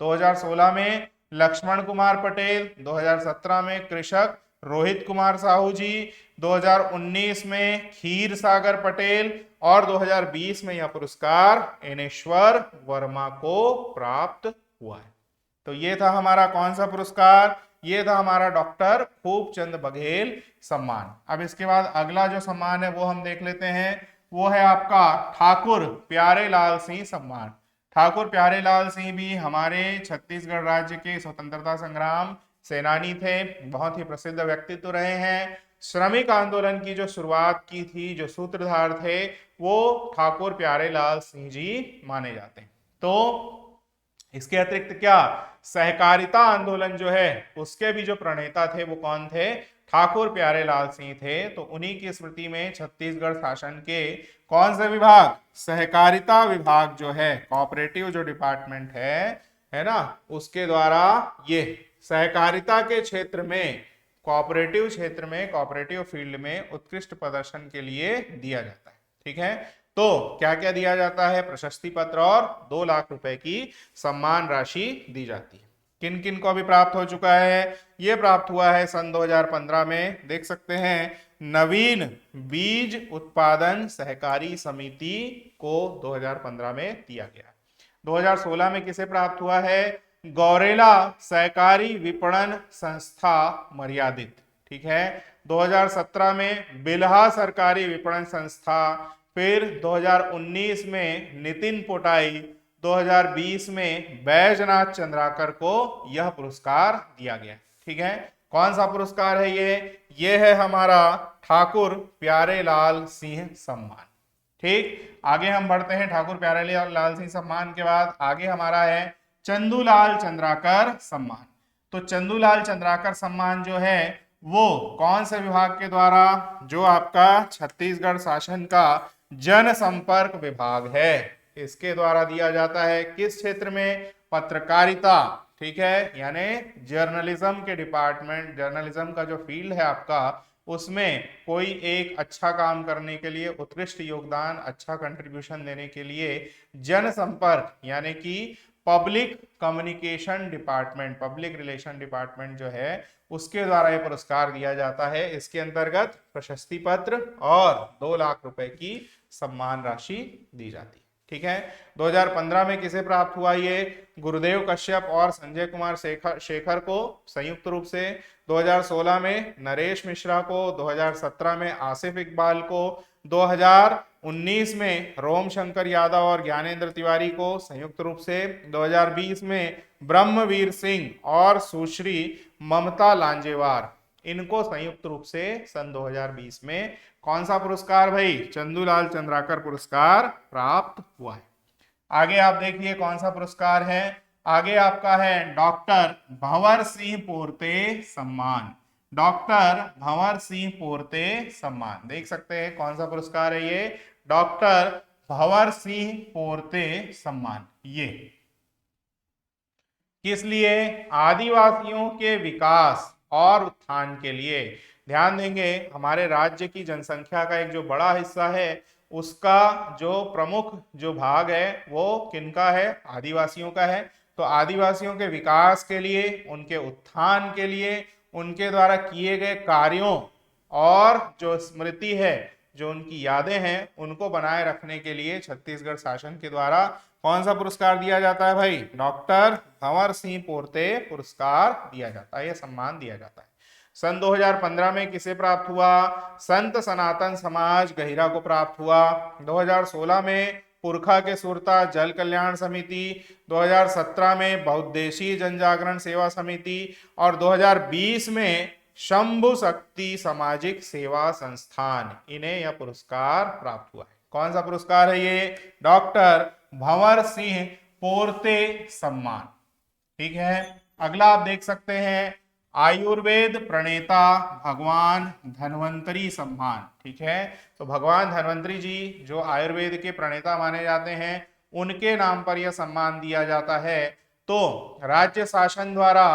2016 में लक्ष्मण कुमार पटेल, 2017 में कृषक रोहित कुमार साहू जी, 2019 में खीर सागर पटेल और 2020 में यह पुरस्कार एनेश्वर वर्मा को प्राप्त हुआ है। तो ये था हमारा कौन सा पुरस्कार? ये था हमारा डॉक्टर खूबचंद बघेल सम्मान। अब इसके बाद अगला जो सम्मान है वो हम देख लेते हैं। वो है आपका ठाकुर प्यारेलाल सिंह सम्मान। ठाकुर प्यारेलाल सिंह भी हमारे छत्तीसगढ़ राज्य के स्वतंत्रता संग्राम सेनानी थे, बहुत ही प्रसिद्ध व्यक्तित्व रहे हैं। श्रमिक आंदोलन की जो शुरुआत की थी, जो सूत्रधार थे, वो ठाकुर प्यारेलाल सिंह जी माने जाते हैं। तो इसके अतिरिक्त क्या सहकारिता आंदोलन जो है उसके भी जो प्रणेता थे वो कौन थे? ठाकुर प्यारेलाल सिंह थे। तो उन्हीं की स्मृति में छत्तीसगढ़ शासन के कौन से विभाग? सहकारिता विभाग जो है, कोऑपरेटिव जो डिपार्टमेंट है ना, उसके द्वारा ये सहकारिता के क्षेत्र में, कोऑपरेटिव क्षेत्र में, कोऑपरेटिव फील्ड में उत्कृष्ट प्रदर्शन के लिए दिया जाता है। ठीक है, तो क्या क्या दिया जाता है? प्रशस्ति पत्र और 2 लाख रुपए की सम्मान राशि दी जाती है। किन किन को अभी प्राप्त हो चुका है? ये प्राप्त हुआ है सन 2015 में, देख सकते हैं, नवीन बीज उत्पादन सहकारी समिति को 2015 में दिया गया। 2016 में किसे प्राप्त हुआ है? गौरेला सहकारी विपणन संस्था मर्यादित। ठीक है, 2017 में बिल्हा सरकारी विपणन संस्था, फिर 2019 में नितिन पोटाई, 2020 में बैजनाथ चंद्राकर को यह पुरस्कार दिया गया। ठीक है, कौन सा पुरस्कार है ये है हमारा ठाकुर प्यारेलाल सिंह सम्मान। ठीक, आगे हम बढ़ते हैं। ठाकुर प्यारेलाल सिंह सम्मान के बाद आगे हमारा है चंदूलाल चंद्राकर सम्मान। तो चंदूलाल चंद्राकर सम्मान जो है वो कौन से विभाग के द्वारा? जो आपका छत्तीसगढ़ शासन का जनसंपर्क विभाग है, इसके द्वारा दिया जाता है। किस क्षेत्र में? पत्रकारिता। ठीक है, यानी जर्नलिज्म के डिपार्टमेंट, जर्नलिज्म का जो फील्ड है आपका, उसमें कोई एक अच्छा काम करने के लिए, उत्कृष्ट योगदान, अच्छा कंट्रीब्यूशन देने के लिए जनसंपर्क यानी कि public communication department, public relation department जो है, उसके द्वारा यह पुरस्कार दिया जाता है। इसके अंतर्गत प्रशस्ति पत्र और 2 लाख रुपए की सम्मान राशि दी जाती है। ठीक है, 2015 में किसे प्राप्त हुआ? ये गुरुदेव कश्यप और संजय कुमार शेखर को संयुक्त रूप से। 2016 में नरेश मिश्रा को, 2017 में आसिफ इकबाल को, 2019 में रोम शंकर यादव और ज्ञानेंद्र तिवारी को संयुक्त रूप से, 2020 में ब्रह्मवीर सिंह और सुश्री ममता लांजेवार, इनको संयुक्त रूप से सन 2020 में कौन सा पुरस्कार भाई? चंदूलाल चंद्राकर पुरस्कार प्राप्त हुआ है। आगे आप देखिए कौन सा पुरस्कार है। आगे आपका है डॉक्टर भंवर सिंह पोरते सम्मान। डॉक्टर भंवर सिंह पोरते सम्मान, देख सकते हैं कौन सा पुरस्कार है ये? डॉक्टर भंवर सिंह पोरते सम्मान। ये किस लिए? आदिवासियों के विकास और उत्थान के लिए। ध्यान देंगे, हमारे राज्य की जनसंख्या का एक जो बड़ा हिस्सा है, उसका जो प्रमुख जो भाग है वो किनका है? आदिवासियों का है। तो आदिवासियों के विकास के लिए, उनके उत्थान के लिए, उनके द्वारा किए गए कार्यों और जो स्मृति है, जो उनकी यादें हैं, उनको बनाए रखने के लिए छत्तीसगढ़ शासन के द्वारा कौन सा पुरस्कार दिया जाता है भाई? डॉक्टर भंवर सिंह पोरते पुरस्कार दिया जाता है, यह सम्मान दिया जाता है। सन 2015 में किसे प्राप्त हुआ? संत सनातन समाज गहिरा को प्राप्त हुआ। 2016 में पुरखा के सुरता जल कल्याण समिति, 2017 में बहुउद्देशीय जनजागरण सेवा समिति और 2020 में शंभु शक्ति सामाजिक सेवा संस्थान, इन्हें यह पुरस्कार प्राप्त हुआ है। कौन सा पुरस्कार है ये? डॉक्टर भंवर सिंह पोरते सम्मान। ठीक है, अगला आप देख सकते हैं आयुर्वेद प्रणेता भगवान धन्वंतरी सम्मान। ठीक है, तो भगवान धन्वंतरी जी जो आयुर्वेद के प्रणेता माने जाते हैं, उनके नाम पर यह सम्मान दिया जाता है। तो राज्य शासन द्वारा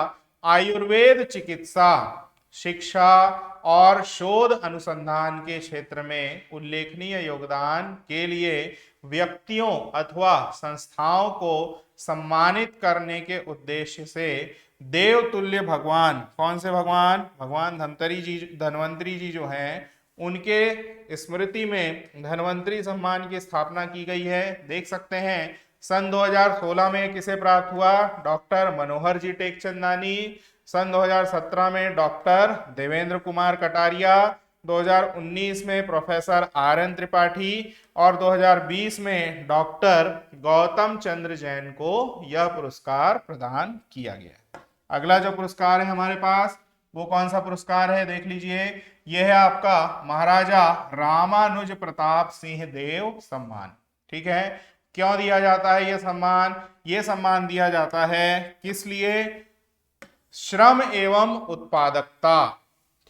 आयुर्वेद चिकित्सा, शिक्षा और शोध अनुसंधान के क्षेत्र में उल्लेखनीय योगदान के लिए व्यक्तियों अथवा संस्थाओं को सम्मानित करने के उद्देश्य से देवतुल्य भगवान, कौन से भगवान? भगवान धन्वंतरी जी जो हैं, उनके स्मृति में धन्वंतरी सम्मान की स्थापना की गई है। देख सकते हैं सन 2016 में किसे प्राप्त हुआ? डॉक्टर मनोहर जी टेकचंदानी। सन 2017 में डॉक्टर देवेंद्र कुमार कटारिया, 2019 में प्रोफेसर RN त्रिपाठी और 2020 में डॉक्टर गौतम चंद्र जैन को यह पुरस्कार प्रदान किया गया। अगला जो पुरस्कार है हमारे पास वो कौन सा पुरस्कार है देख लीजिए, यह है आपका महाराजा रामानुज प्रताप सिंह देव सम्मान। ठीक है, क्यों दिया जाता है यह सम्मान? यह सम्मान दिया जाता है किस लिए? श्रम एवं उत्पादकता,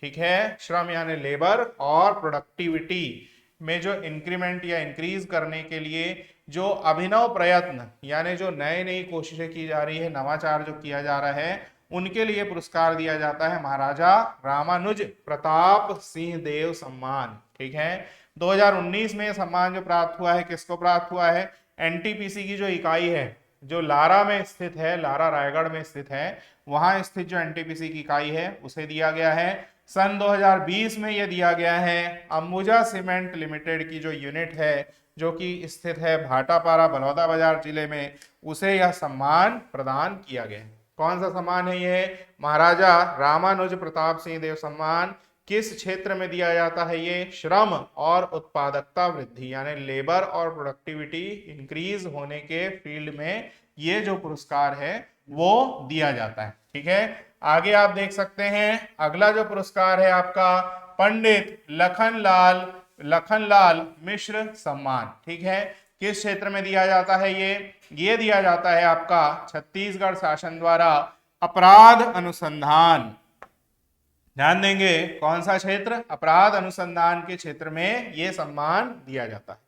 ठीक है, श्रम यानी लेबर और प्रोडक्टिविटी में जो इंक्रीमेंट या इंक्रीज करने के लिए जो अभिनव प्रयत्न यानी जो नई नई कोशिशें की जा रही है, नवाचार जो किया जा रहा है, उनके लिए पुरस्कार दिया जाता है महाराजा रामानुज प्रताप सिंह देव सम्मान। ठीक है, 2019 में सम्मान जो प्राप्त हुआ है किसको प्राप्त हुआ है? एनटीपीसी की जो इकाई है जो लारा में स्थित है, लारा रायगढ़ में स्थित है, वहां स्थित जो एनटीपीसी की इकाई है उसे दिया गया है। सन 2020 में यह दिया गया है अंबुजा सीमेंट लिमिटेड की जो यूनिट है जो कि स्थित है भाटापारा बलौदाबाजार जिले में, उसे यह सम्मान प्रदान किया गया। कौन सा सम्मान है यह? महाराजा रामानुज प्रताप सिंह देव सम्मान। किस क्षेत्र में दिया जाता है ये? श्रम और उत्पादकता वृद्धि यानी लेबर और प्रोडक्टिविटी इंक्रीज होने के फील्ड में ये जो पुरस्कार है वो दिया जाता है। ठीक है, आगे आप देख सकते हैं अगला जो पुरस्कार है आपका पंडित लखनलाल मिश्र सम्मान। ठीक है, किस क्षेत्र में दिया जाता है ये दिया जाता है आपका छत्तीसगढ़ शासन द्वारा अपराध अनुसंधान। ध्यान देंगे कौन सा क्षेत्र? अपराध अनुसंधान के क्षेत्र में यह सम्मान दिया जाता है।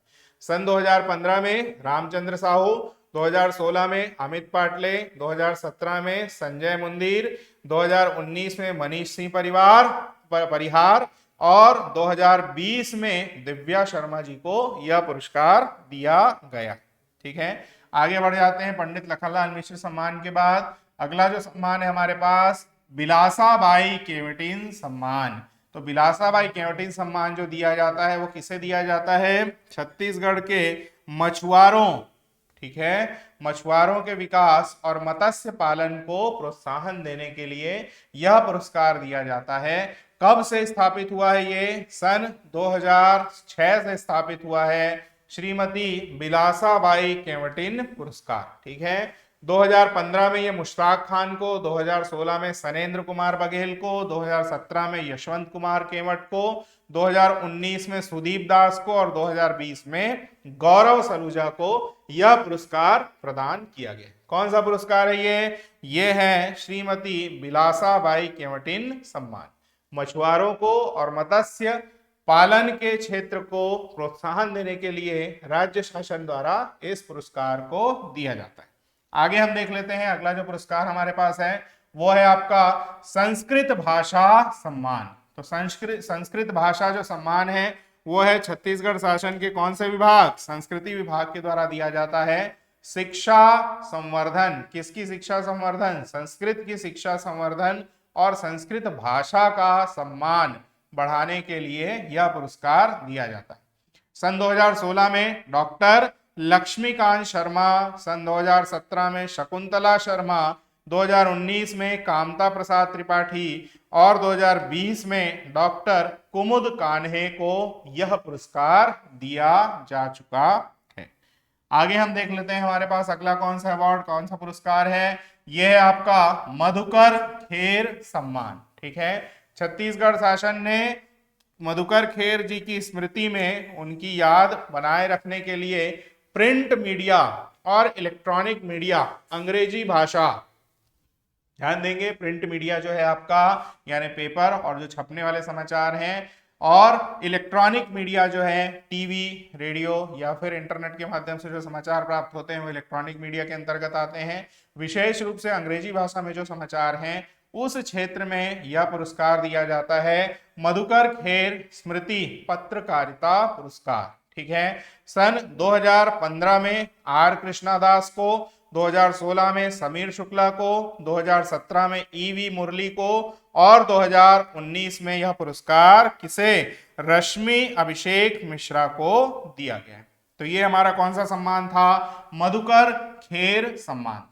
सन 2015 में रामचंद्र साहू, 2016 में अमित पाटले, 2017 में संजय मुंदीर, 2019 में मनीष सिंह परिहार और 2020 में दिव्या शर्मा जी को यह पुरस्कार दिया गया। ठीक है, आगे बढ़ जाते हैं। पंडित लखनलाल मिश्र सम्मान के बाद अगला जो सम्मान है हमारे पास बिलासाबाई केवटिन सम्मान। तो बिलासाबाई केवटिन सम्मान जो दिया जाता है वो किसे दिया जाता है? छत्तीसगढ़ के मछुआरों, ठीक है, मछुआरों के विकास और मत्स्य पालन को प्रोत्साहन देने के लिए यह पुरस्कार दिया जाता है। कब से स्थापित हुआ है ये? सन 2006 से स्थापित हुआ है श्रीमती बिलासाबाई केवटिन पुरस्कार। ठीक है, 2015 में ये मुश्ताक खान को, 2016 में सनेन्द्र कुमार बघेल को, 2017 में यशवंत कुमार केवट को, 2019 में सुदीप दास को और 2020 में गौरव सलूजा को यह पुरस्कार प्रदान किया गया। कौन सा पुरस्कार है ये है श्रीमती बिलासाबाई केवटिन सम्मान। मछुआरों को और मत्स्य पालन के क्षेत्र को प्रोत्साहन देने के लिए राज्य शासन द्वारा इस पुरस्कार को दिया जाता है। आगे हम देख लेते हैं अगला जो पुरस्कार हमारे पास है वो है आपका संस्कृत भाषा सम्मान। तो संस्कृत भाषा जो सम्मान है वो है छत्तीसगढ़ शासन के कौन से विभाग? संस्कृति विभाग के द्वारा दिया जाता है। शिक्षा संवर्धन, किसकी शिक्षा संवर्धन? संस्कृत की शिक्षा संवर्धन और संस्कृत भाषा का सम्मान बढ़ाने के लिए यह पुरस्कार दिया जाता है। सन 2016 में डॉक्टर लक्ष्मीकांत शर्मा, सन 2017 में शकुंतला शर्मा, 2019 में कामता प्रसाद त्रिपाठी और 2020 में डॉक्टर कुमुद कान्हे को यह पुरस्कार दिया जा चुका है। आगे हम देख लेते हैं हमारे पास अगला कौन सा अवार्ड, कौन सा पुरस्कार है। यह है आपका मधुकर खेर सम्मान। ठीक है, छत्तीसगढ़ शासन ने मधुकर खेर जी की स्मृति में उनकी याद बनाए रखने के लिए प्रिंट मीडिया और इलेक्ट्रॉनिक मीडिया, अंग्रेजी भाषा, ध्यान देंगे, प्रिंट मीडिया जो है आपका यानी पेपर और जो छपने वाले समाचार हैं, और इलेक्ट्रॉनिक मीडिया जो है टीवी, रेडियो या फिर इंटरनेट के माध्यम से जो समाचार प्राप्त होते हैं वो इलेक्ट्रॉनिक मीडिया के अंतर्गत आते हैं। विशेष रूप से अंग्रेजी भाषा में जो समाचार हैं उस क्षेत्र में यह पुरस्कार दिया जाता है मधुकर खेर स्मृति पत्रकारिता पुरस्कार। ठीक है, सन 2015 में आर कृष्णादास को, 2016 में समीर शुक्ला को, 2017 में ईवी मुरली को और 2019 में यह पुरस्कार किसे? रश्मि अभिषेक मिश्रा को दिया गया। तो ये हमारा कौन सा सम्मान था? मधुकर खेर सम्मान।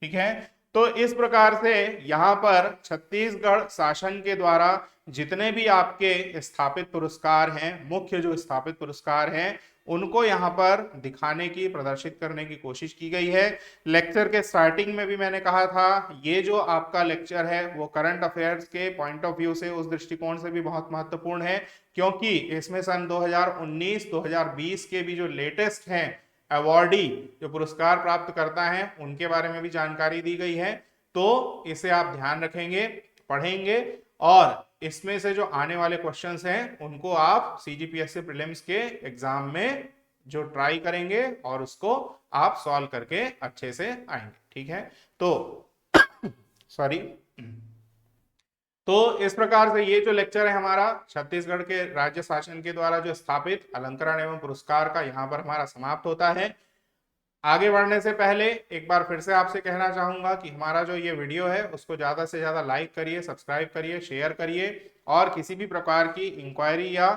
ठीक है, तो इस प्रकार से यहाँ पर छत्तीसगढ़ शासन के द्वारा जितने भी आपके स्थापित पुरस्कार हैं, मुख्य जो स्थापित पुरस्कार हैं, उनको यहाँ पर दिखाने की, प्रदर्शित करने की कोशिश की गई है। लेक्चर के स्टार्टिंग में भी मैंने कहा था, ये जो आपका लेक्चर है वो करंट अफेयर्स के पॉइंट ऑफ व्यू से, उस दृष्टिकोण से भी बहुत महत्वपूर्ण है, क्योंकि इसमें सन 2019-2020 के भी जो लेटेस्ट हैं अवॉर्डी, जो पुरस्कार प्राप्त करता है, उनके बारे में भी जानकारी दी गई है। तो इसे आप ध्यान रखेंगे, पढ़ेंगे, और इसमें से जो आने वाले क्वेश्चंस हैं उनको आप सीजीपीएससी प्रीलिम्स के एग्जाम में जो ट्राई करेंगे और उसको आप सॉल्व करके अच्छे से आएंगे। ठीक है, तो सॉरी, तो इस प्रकार से ये जो लेक्चर है हमारा छत्तीसगढ़ के राज्य शासन के द्वारा जो स्थापित अलंकरण एवं पुरस्कार का, यहाँ पर हमारा समाप्त होता है। आगे बढ़ने से पहले एक बार फिर से आपसे कहना चाहूंगा कि हमारा जो ये वीडियो है उसको ज्यादा से ज्यादा लाइक करिए, सब्सक्राइब करिए, शेयर करिए, और किसी भी प्रकार की इंक्वायरी या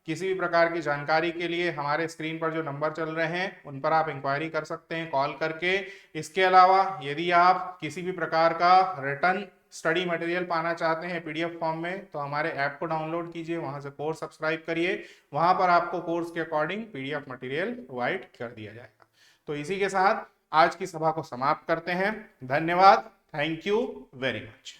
किसी भी प्रकार की जानकारी के लिए हमारे स्क्रीन पर जो नंबर चल रहे हैं उन पर आप इंक्वायरी कर सकते हैं कॉल करके। इसके अलावा यदि आप किसी भी प्रकार का रिटर्न स्टडी मटेरियल पाना चाहते हैं पीडीएफ फॉर्म में, तो हमारे ऐप को डाउनलोड कीजिए, वहां से कोर्स सब्सक्राइब करिए, वहां पर आपको कोर्स के अकॉर्डिंग पीडीएफ मटेरियल प्रोवाइड कर दिया जाएगा। तो इसी के साथ आज की सभा को समाप्त करते हैं। धन्यवाद, थैंक यू वेरी मच।